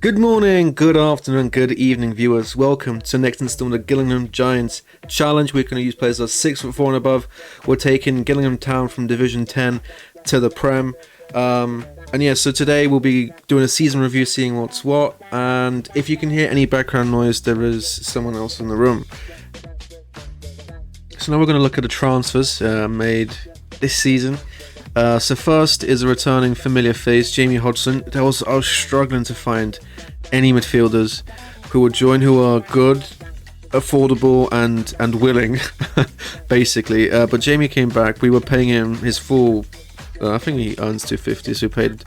Good morning, good afternoon, good evening, viewers. Welcome to the next installment of Gillingham Giants Challenge. We're going to use players that are 6'4" and above. We're taking Gillingham Town from Division 10 to the Prem. And yeah, so today we'll be doing a season review, seeing what's what. And if you can hear any background noise, there is someone else in the room. So now we're going to look at the transfers made this season. So first is a returning familiar face, Jamie Hodgson. I was struggling to find any midfielders who would join, who are good, affordable, and willing, basically. But Jamie came back. We were paying him his full. I think he earns 250, so we paid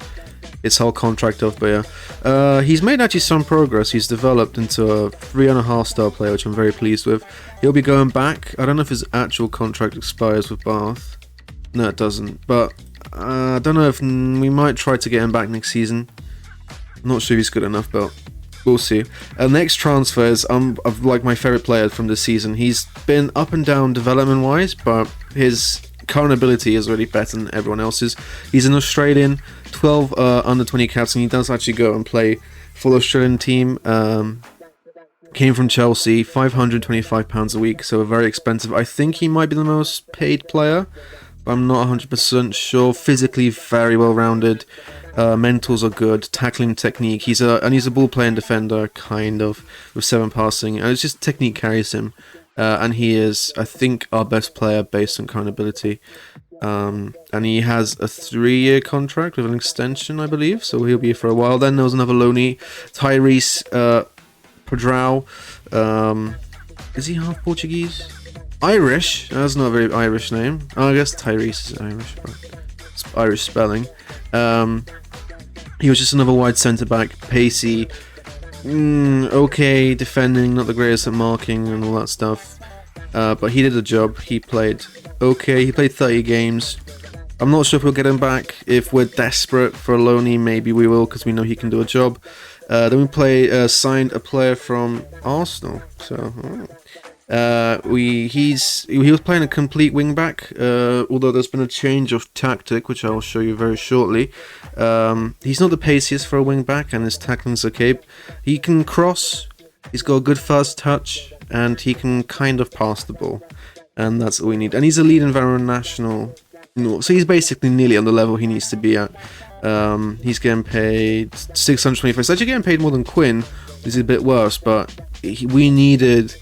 his whole contract off. But yeah, he's made actually some progress. He's developed into a 3.5-star player, which I'm very pleased with. He'll be going back. I don't know if his actual contract expires with Bath. No, it doesn't. But I don't know if we might try to get him back next season. I'm not sure if he's good enough, but we'll see. Next transfer is of like my favorite player from this season. He's been up and down development-wise, but his current ability is already better than everyone else's. He's an Australian, 12 under 20 caps, and he does actually go and play for the Australian team. Came from Chelsea, £525 a week, so very expensive. I think he might be the most paid player. I'm not 100% sure. Physically very well rounded. Mentals are good. Tackling technique. He's a ball playing defender, kind of, with 7 passing. And it's just technique carries him. And he is, I think, our best player based on current ability. And he has a 3-year contract with an extension, I believe. So he'll be here for a while. Then there was another loanee, Tyrese Padrao. Is he half Portuguese? Irish. That's not a very Irish name. Oh, I guess Tyrese is Irish, but it's Irish spelling. He was just another wide centre back, pacey, okay defending, not the greatest at marking and all that stuff. But he did the job. He played okay. He played 30 games. I'm not sure if we'll get him back. If we're desperate for a loanee, maybe we will, because we know he can do a job. Then we signed a player from Arsenal. So. He was playing a complete wing back, although there's been a change of tactic, which I will show you very shortly. He's not the paciest for a wing back, and his tackling's okay. He can cross, he's got a good first touch, and he can kind of pass the ball, and that's all we need. And he's a lead international, so he's basically nearly on the level he needs to be at. He's getting paid 625. He's actually getting paid more than Quinn, which is a bit worse, but we needed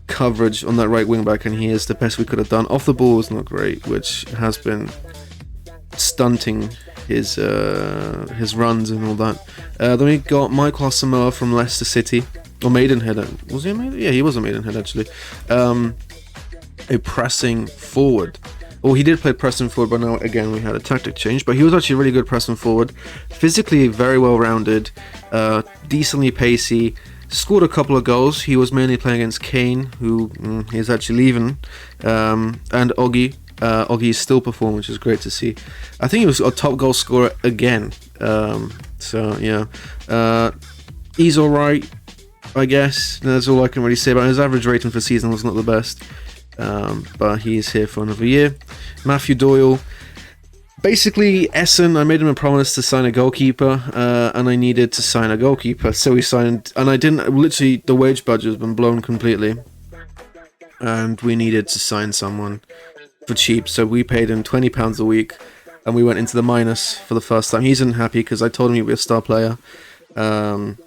coverage on that right wing back, and he is the best we could have done. Off the ball is not great, which has been stunting his runs and all that. Then we got Michael Asamoah from Leicester City, or Maidenhead. Was he a Maidenhead? Yeah, he was a Maidenhead actually. A pressing forward. Well, he did play pressing forward, but now again we had a tactic change. But he was actually really good pressing forward. Physically very well rounded, decently pacey. Scored a couple of goals. He was mainly playing against Kane, who is actually leaving, and Oggy. Oggy is still performing, which is great to see. I think he was a top goal scorer again. So yeah, he's all right, I guess. That's all I can really say about him. His average rating for the season was not the best, but he is here for another year. Matthew Doyle. Basically, Essen, I made him a promise to sign a goalkeeper, and I needed to sign a goalkeeper, so we signed, and I didn't, literally, the wage budget has been blown completely, and we needed to sign someone for cheap, so we paid him £20 a week, and we went into the minus for the first time. He's unhappy, because I told him he'd be a star player, and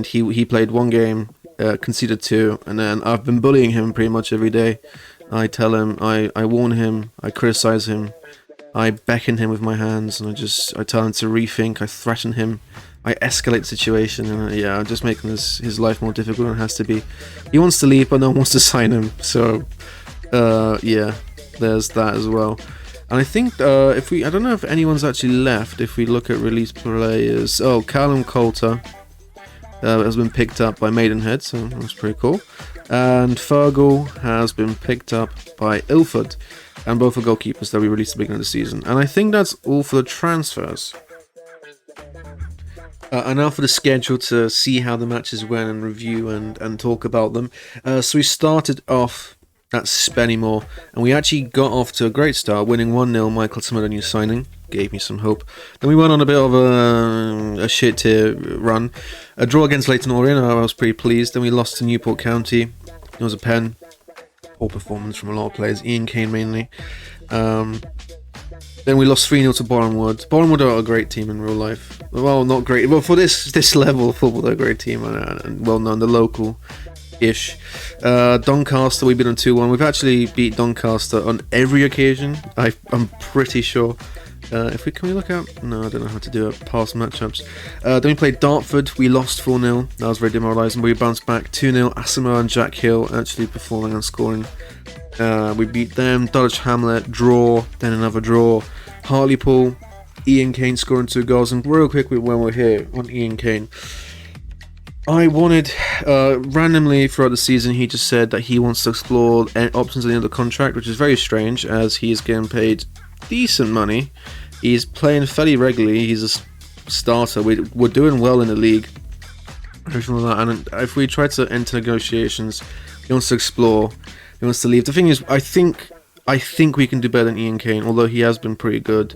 he played 1 game, conceded 2, and then I've been bullying him pretty much every day. I tell him, I warn him, I criticize him, I beckon him with my hands, and I tell him to rethink, I threaten him, I escalate the situation, and I'm just making his life more difficult than it has to be. He wants to leave, but no one wants to sign him, so, yeah, there's that as well. And I think, I don't know if anyone's actually left, if we look at released players. Oh, Callum Coulter has been picked up by Maidenhead, so that's pretty cool. And Fergal has been picked up by Ilford. And both are goalkeepers that we released at the beginning of the season. And I think that's all for the transfers. And now for the schedule to see how the matches went and review and talk about them. So we started off at Spennymoor, and we actually got off to a great start, winning 1-0, Michael Asamoah, new signing. gave me some hope. Then we went on a bit of a shit tier run. A draw against Leyton Orient, I was pretty pleased. Then we lost to Newport County. It was a pen. Poor performance from a lot of players, Ian Kane mainly. Then we lost 3-0 to Bournemouth. Bournemouth are a great team in real life. Well, not great. Well, for this level of football, they're a great team and well known. The local-ish. Doncaster, we beat on 2-1. We've actually beat Doncaster on every occasion. I'm pretty sure. Can we look out? No, I don't know how to do it. Past matchups. Then we played Dartford. We lost 4-0. That was very demoralising. We bounced back 2-0. Asamoah and Jack Hill actually performing and scoring. We beat them. Dulwich Hamlet, draw. Then another draw. Hartlepool, Ian Kane scoring 2 goals. And real quick, when we're here on Ian Kane, I wanted, randomly throughout the season, he just said that he wants to explore options at the end of the contract, which is very strange as he is getting paid decent money. He's playing fairly regularly. He's a starter. We're doing well in the league. Everything like that. And if we try to enter negotiations, he wants to explore. He wants to leave. The thing is, I think we can do better than Ian Kane, although he has been pretty good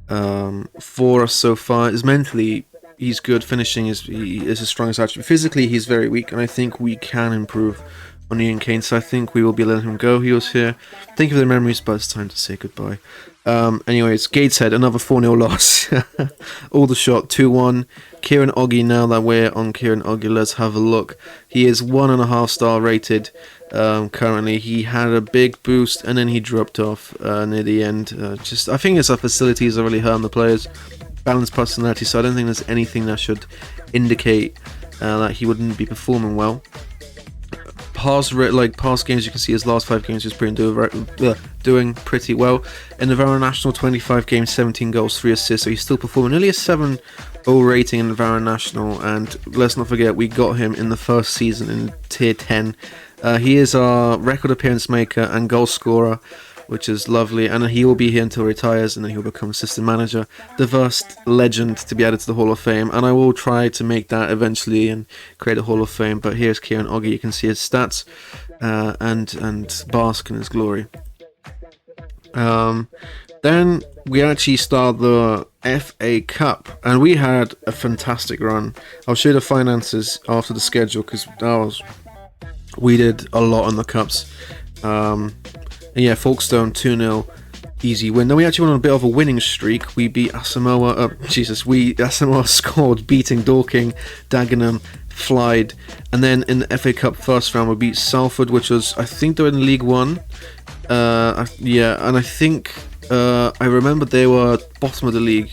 for us so far. Mentally, he's good. Finishing is his strongest attribute. Physically, he's very weak, and I think we can improve on Ian Kane, so I think we will be letting him go. He was here. Think of the memories, but it's time to say goodbye. Anyways, Gateshead, another 4-0 loss. Aldershot, 2-1. Kieran Oggy, now that we're on Kieran Oggy, let's have a look. He is 1.5 star rated currently. He had a big boost, and then he dropped off near the end. I think it's our facilities are really hurting the players. Balanced personality, so I don't think there's anything that should indicate that he wouldn't be performing well. Past games, you can see his last 5 games he's doing pretty well. In the Varrow National, 25 games, 17 goals, 3 assists, so he's still performing. Nearly a 7.0 rating in the Varrow National, and let's not forget we got him in the first season in Tier 10. He is our record appearance maker and goal scorer, which is lovely, and he will be here until he retires, and then he'll become assistant manager. The first legend to be added to the Hall of Fame, and I will try to make that eventually and create a Hall of Fame. But here's Kieran Oggy. You can see his stats and bask in his glory. Then we actually start the FA Cup, and we had a fantastic run. I'll show you the finances after the schedule because we did a lot on the cups. Yeah, Folkestone 2-0 easy win. Then we actually went on a bit of a winning streak. We beat Asamoah. Asamoah scored, beating Dorking, Dagenham, Flyde, and then in the FA Cup first round we beat Salford, which was, I think they were in League One. Yeah, and I think I remember they were bottom of the league,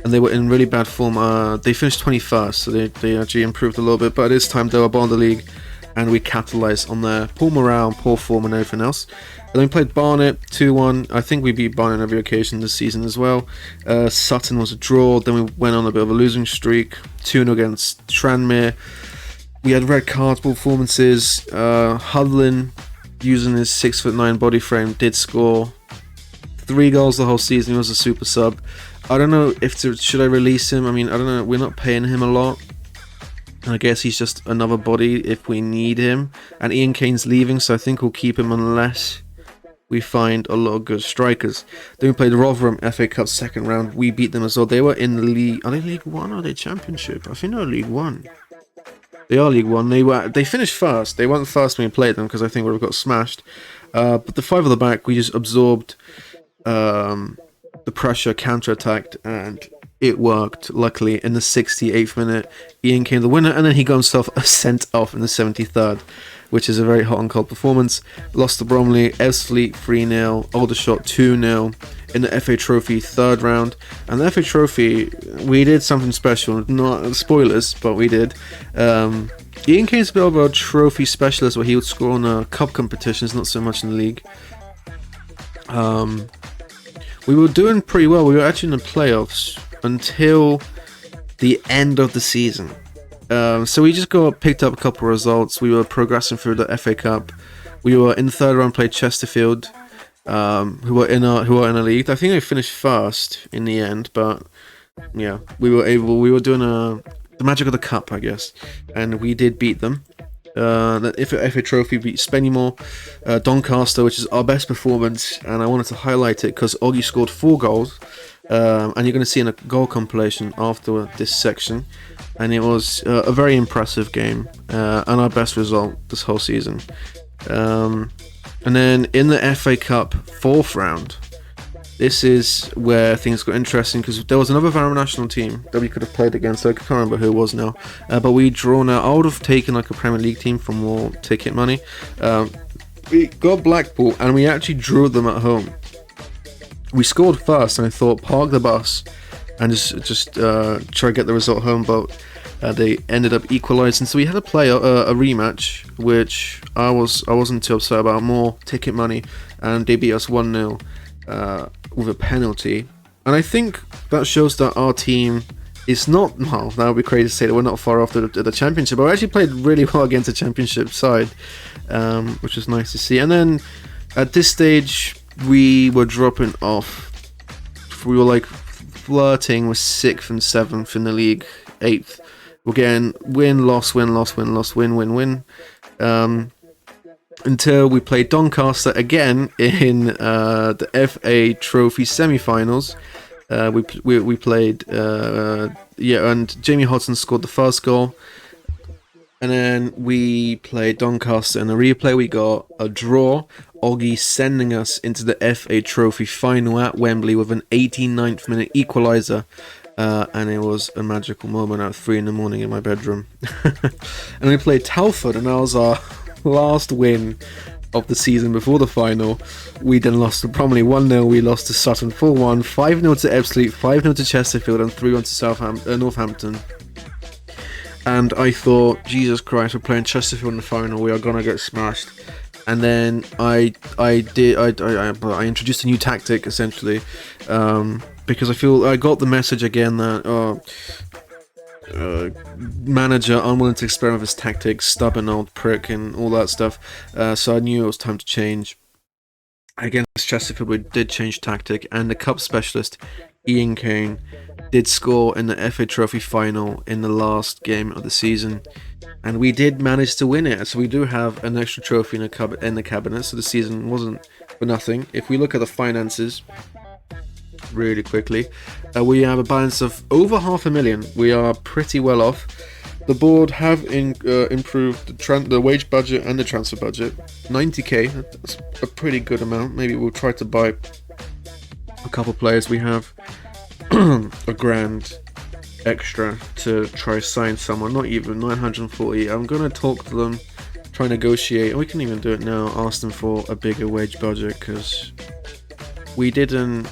and they were in really bad form. They finished 21st, so they actually improved a little bit. But at this time they were bottom of the league, and we capitalised on their poor morale, poor form, and everything else. And then we played Barnet 2-1. I think we beat Barnet on every occasion this season as well. Sutton was a draw. Then we went on a bit of a losing streak. 2-0 against Tranmere. We had red card performances. Hudlin, using his 6'9" body frame, did score 3 goals the whole season. He was a super sub. I don't know should I release him. I mean, I don't know. We're not paying him a lot. And I guess he's just another body if we need him. And Ian Kane's leaving, so I think we'll keep him unless we find a lot of good strikers. Then we played Rotherham FA Cup second round. We beat them as well. They were in the league. Are they League One or are they Championship? I think they're League One. They are League One. They finished first. They weren't first when we played them because I think we would have got smashed. But the 5 at the back, we just absorbed the pressure, counter-attacked, and it worked. Luckily, in the 68th minute, Ian came the winner, and then he got himself sent off in the 73rd, which is a very hot and cold performance. Lost to Bromley, Ebbsfleet 3-0, Aldershot 2-0 in the FA Trophy third round. And the FA Trophy, we did something special. Not spoilers, but we did. Ian Kane's a bit of a trophy specialist where he would score on cup competitions, not so much in the league. We were doing pretty well. We were actually in the playoffs until the end of the season. So we just picked up a couple of results. We were progressing through the FA Cup. We were in the third round, played Chesterfield, who are in a league. I think they finished first in the end, but yeah, we were doing the magic of the cup, I guess, and we did beat them. The FA Trophy beat Spennymoor, Doncaster, which is our best performance, and I wanted to highlight it because Oggy scored 4 goals. and you're going to see in a goal compilation after this section. And it was a very impressive game, and our best result this whole season. And then in the FA Cup 4th round, this is where things got interesting, because there was another Vara national team that we could have played against. I can't remember who it was now, but we drawn out. I would have taken like a Premier League team for more ticket money. We got Blackpool, and we actually drew them at home. We scored first, and I thought park the bus and just try to get the result home, but they ended up equalising. So we had to play a rematch, which I wasn't too upset about. More ticket money, and they beat us 1-0 with a penalty. And I think that shows that our team is not, well, that would be crazy to say that we're not far off the championship, but we actually played really well against the championship side, which was nice to see. And then at this stage, we were dropping off. We were like flirting with 6th and 7th in the league, 8th. We're getting win, loss, win, loss, win, loss, win, win, win. Until we played Doncaster again in the FA Trophy semi-finals. We played, and Jamie Hodson scored the first goal. And then we played Doncaster in a replay. We got a draw. Oggy sending us into the FA Trophy final at Wembley with an 89th minute equaliser. And it was a magical moment at 3 a.m. in my bedroom. And we played Telford, and that was our last win of the season before the final. We then lost to Bromley 1-0. We lost to Sutton 4-1, 5-0 to Ebbsfleet, 5-0 to Chesterfield, and 3-1 to Northampton. And I thought, Jesus Christ, we're playing Chesterfield in the final. We are gonna get smashed. And then I introduced a new tactic essentially, because I feel I got the message again that manager unwilling to experiment with his tactics, stubborn old prick, and all that stuff. So I knew it was time to change. Against Chesterfield, we did change tactic, and the cup specialist Ian Kane did score in the FA Trophy final in the last game of the season, and we did manage to win it. So we do have an extra trophy in the cabinet, so the season wasn't for nothing. If we look at the finances really quickly, we have a balance of over $500,000. We are pretty well off. The board have improved the wage budget and the transfer budget. 90k, that's a pretty good amount. Maybe we'll try to buy a couple players. We have a grand extra to try sign someone, not even 940. I'm gonna talk to them, try negotiate, and we can even do it now, ask them for a bigger wage budget, because we didn't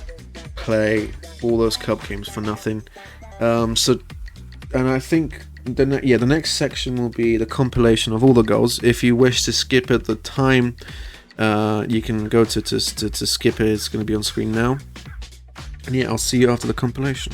play all those cup games for nothing. And I think the next section will be the compilation of all the goals. If you wish to skip at the time, you can go to skip it. It's going to be on screen now. And yeah, I'll see you after the compilation.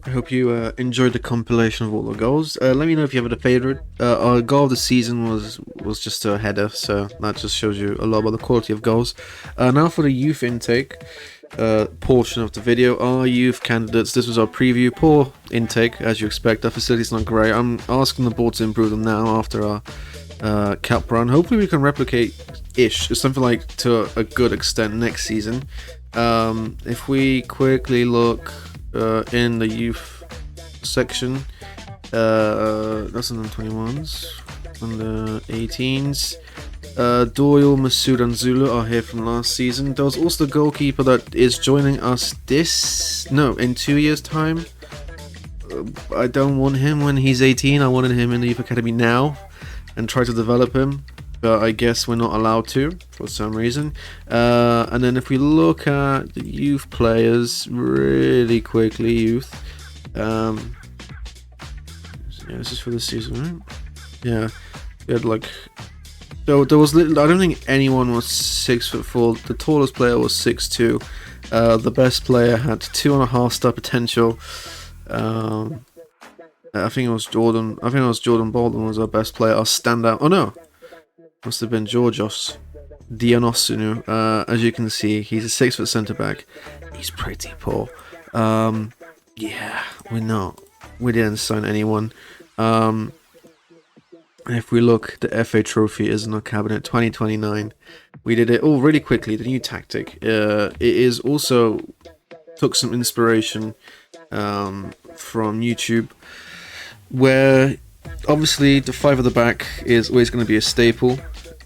I hope you enjoyed the compilation of all the goals. Let me know if you have a favorite. Our goal of the season was just a header, so that just shows you a lot about the quality of goals. Now for the youth intake portion of the video. Our youth candidates. This was our preview. Poor intake, as you expect. Our facility's not great. I'm asking the board to improve them now after our cup run. Hopefully we can replicate something like to a good extent next season. If we quickly look in the youth section, that's under 21s, under 18s. Doyle, Masood and Zulu are here from last season. There was also the goalkeeper that is joining us in 2 years time. I don't want him when he's 18. I wanted him in the youth academy now and try to develop him, but I guess we're not allowed to for some reason. And then if we look at the youth players really quickly, youth. Yeah, this is for this season, right? Yeah, we had like. So there was I don't think anyone was 6'4". The tallest player was 6'2". The best player had 2.5-star potential. I think it was Jordan. I think it was Jordan Bolden was our best player. Our standout. Oh no, must have been Georgios Dionysiou. As you can see, he's a 6-foot centre back. He's pretty poor. Yeah, we didn't sign anyone. If we look, the FA Trophy is in our cabinet 2029. We did it all really quickly. The new tactic. It is also took some inspiration from YouTube, where obviously the 5 at the back is always going to be a staple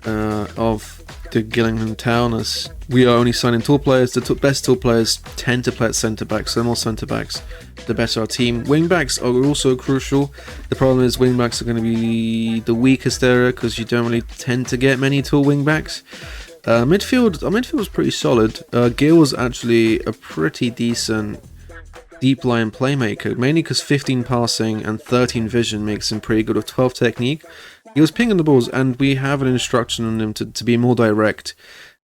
of the Gillingham Town, as we are only signing tall players. The best tall players tend to play at centre backs, so the more centre backs, the better our team. Wing backs are also crucial. The problem is wing backs are going to be the weakest area because you don't really tend to get many tall wing backs. Our midfield was pretty solid. Gil was actually a pretty decent deep line playmaker, mainly because 15 passing and 13 vision makes him pretty good with 12 technique. He was pinging the balls, and we have an instruction on him to be more direct,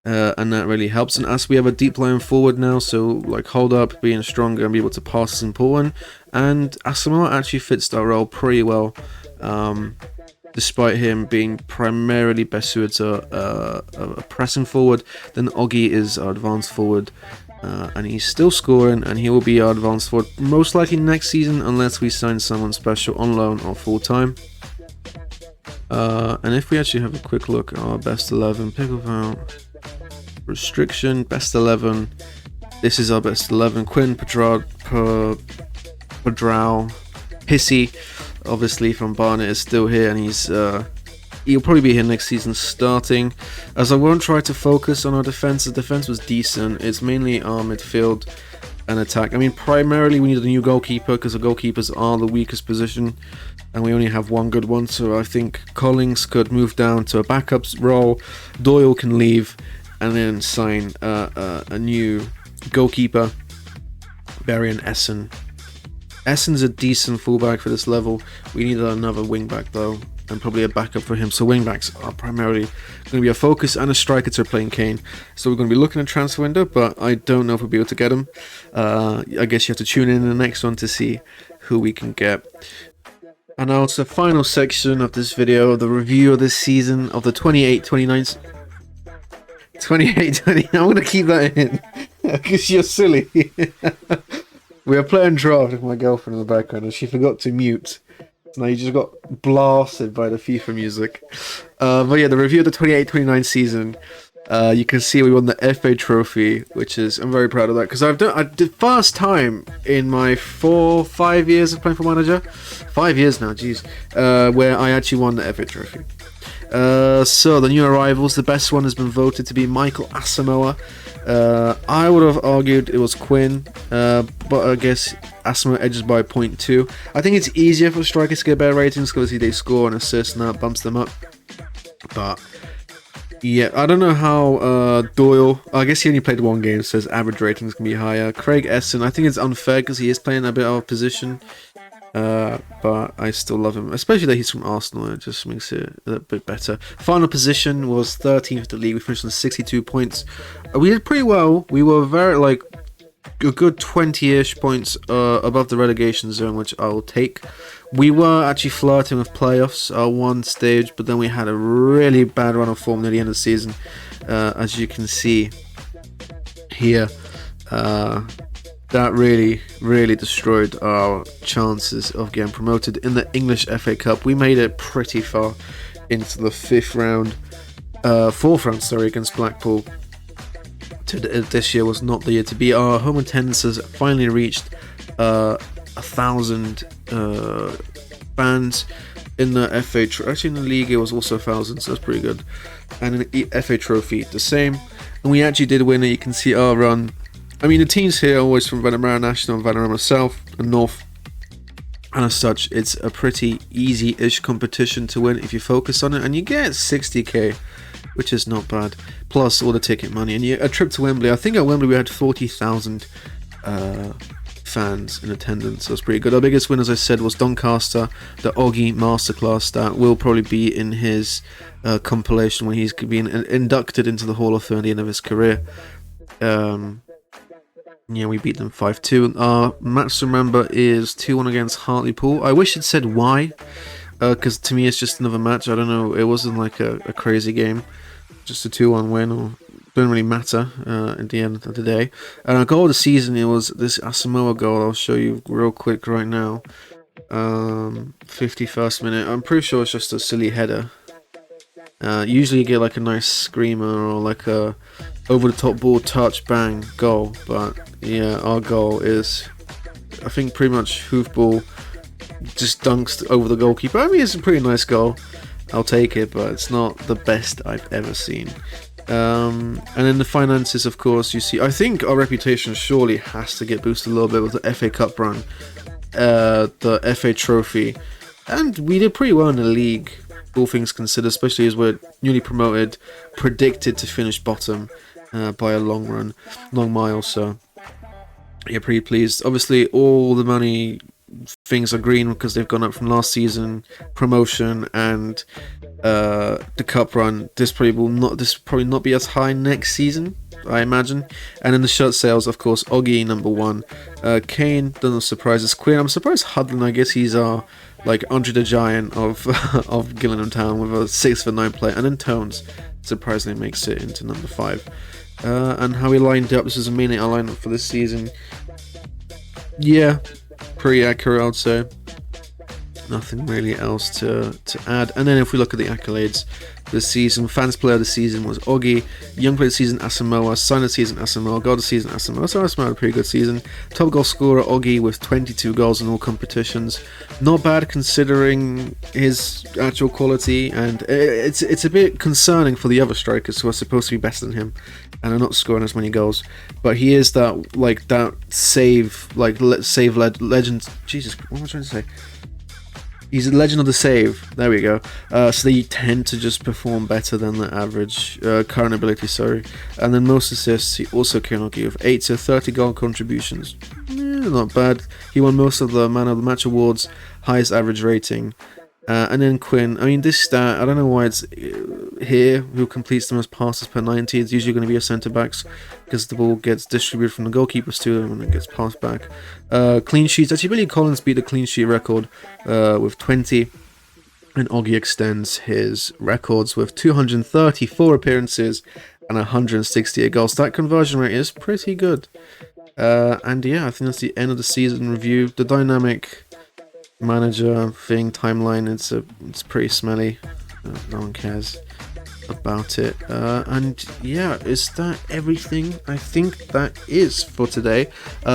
and that really helps. And as we have a deep line forward now, so like hold up, being stronger and be able to pass is important. And Asamoah actually fits that role pretty well, despite him being primarily best suited to a pressing forward. Then Oggy is our advanced forward. And he's still scoring, and he will be our advanced forward most likely next season, unless we sign someone special on loan or full time. And if we actually have a quick look at our best 11, pick up out restriction, best 11. This is our best 11. Quinn Padrao, Pissy, obviously from Barnet, is still here, and he'll probably be here next season starting, as I won't try to focus on our defense. The defense was decent. It's mainly our midfield and attack. I mean, primarily we need a new goalkeeper because the goalkeepers are the weakest position, and we only have one good one. So I think Collins could move down to a backup role. Doyle can leave, and then sign a new goalkeeper, Barry Essen. Essen's a decent fullback for this level. We need another wing back though, and probably a backup for him. So wing backs are primarily going to be a focus, and a striker to Plane Kane. So we're going to be looking at transfer window, but I don't know if we'll be able to get him. I guess you have to tune in the next one to see who we can get. And now it's the final section of this video, the review of this season of the 28-29. 28-20. I'm going to keep that in because you're silly. We are playing draft with my girlfriend in the background, and she forgot to mute. Now you just got blasted by the FIFA music. But yeah, the review of the 28-29 season. You can see we won the FA Trophy, which is, I'm very proud of that, because the first time in my 5 years of playing for Manager, 5 years now, jeez, where I actually won the FA Trophy. So the new arrivals, the best one has been voted to be Michael Asamoah. I would have argued it was Quinn, but I guess Asamoah edges by 0.2. I think it's easier for strikers to get better ratings because they score and assist, and that bumps them up. But yeah, I don't know how Doyle, I guess he only played one game, so his average ratings can be higher. Craig Essen, I think it's unfair because he is playing a bit out of position, but I still love him, especially that he's from Arsenal. It just makes it a bit better. Final position was 13th of the league. We finished on 62 points. We did pretty well. We were very a good 20-ish points above the relegation zone, which I'll take. We were actually flirting with playoffs at one stage, but then we had a really bad run of form near the end of the season, as you can see here. That really destroyed our chances of getting promoted in the English FA Cup. We made it pretty far into the fourth round, against Blackpool. This year was not the year to be. Our home attendance has finally reached 1,000 fans in the FA. Actually, in the league it was also 1,000, so that's pretty good. And in the FA Trophy, the same. And we actually did win it. You can see our run. I mean, the teams here are always from Vanarama National, Vanarama South and North. And as such, it's a pretty easy-ish competition to win if you focus on it. And you get 60k, which is not bad. Plus all the ticket money. And a trip to Wembley. I think at Wembley we had 40,000 fans in attendance. So it's pretty good. Our biggest win, as I said, was Doncaster, the Oggy Masterclass. That will probably be in his compilation when he's being inducted into the Hall of Fame at the end of his career. Yeah, we beat them 5-2. Our match to remember is 2-1 against Hartlepool. I wish it said why, because to me it's just another match. I don't know, it wasn't like a crazy game. Just a 2-1 win, or didn't really matter at the end of the day. And our goal of the season, it was this Asamoah goal. I'll show you real quick right now. 51st minute. I'm pretty sure it's just a silly header. Usually you get like a nice screamer or like a over the top ball touch bang goal, but yeah, our goal is, I think, pretty much hoofball, just dunks over the goalkeeper. I mean, it's a pretty nice goal. I'll take it, but it's not the best I've ever seen. And then the finances, of course, you see. I think our reputation surely has to get boosted a little bit with the FA Cup run, the FA Trophy, and we did pretty well in the league, all things considered, especially as we're newly promoted, predicted to finish bottom by a long mile. So yeah, pretty pleased. Obviously, all the money things are green because they've gone up from last season, promotion, and the cup run. This probably not be as high next season, I imagine. And then the shirt sales, of course, Oggy #1, Kane, don't know, surprises, Quinn. I'm surprised Hudlin, I guess he's our like Andre the Giant of of Gillingham Town with a 6'9" player, and then Tones surprisingly makes it into #5. And how we lined up, this is mainly our lineup for this season. Yeah, pretty accurate, I'd say. Nothing really else to add. And then if we look at the accolades this season, fans player of the season was Oggy, young player of the season Asamoah, sign of the season Asamoah, goal of the season Asamoah. So Asamoah had a pretty good season. Top goal scorer Oggy with 22 goals in all competitions. Not bad considering his actual quality, and it's a bit concerning for the other strikers who are supposed to be better than him and are not scoring as many goals. But he is that save legend. Jesus, what am I trying to say? He's a legend of the save. There we go. So they tend to just perform better than the average current ability. Sorry. And then most assists, he also can give 8 to 30 goal contributions. Not bad. He won most of the Man of the Match awards, highest average rating. And then Quinn. I mean, this stat, I don't know why it's here. Who completes the most passes per 90? It's usually going to be a centre backs because the ball gets distributed from the goalkeepers to them and it gets passed back. Clean sheets. Actually, Billy Collins beat the clean sheet record with 20, and Oggy extends his records with 234 appearances and 168 goals. That conversion rate is pretty good. And yeah, I think that's the end of the season review. The dynamic manager thing timeline, it's pretty smelly. No one cares about it. And yeah, is that everything? I think that is for today.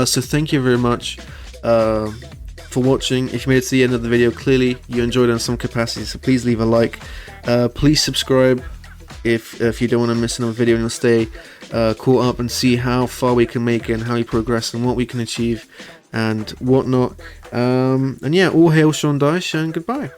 So thank you very much for watching. If you made it to the end of the video, clearly you enjoyed it in some capacity, so please leave a like. Please subscribe if you don't want to miss another video, and you'll stay caught up and see how far we can make it and how we progress and what we can achieve and whatnot. And yeah, all hail Sean Dyche, and goodbye.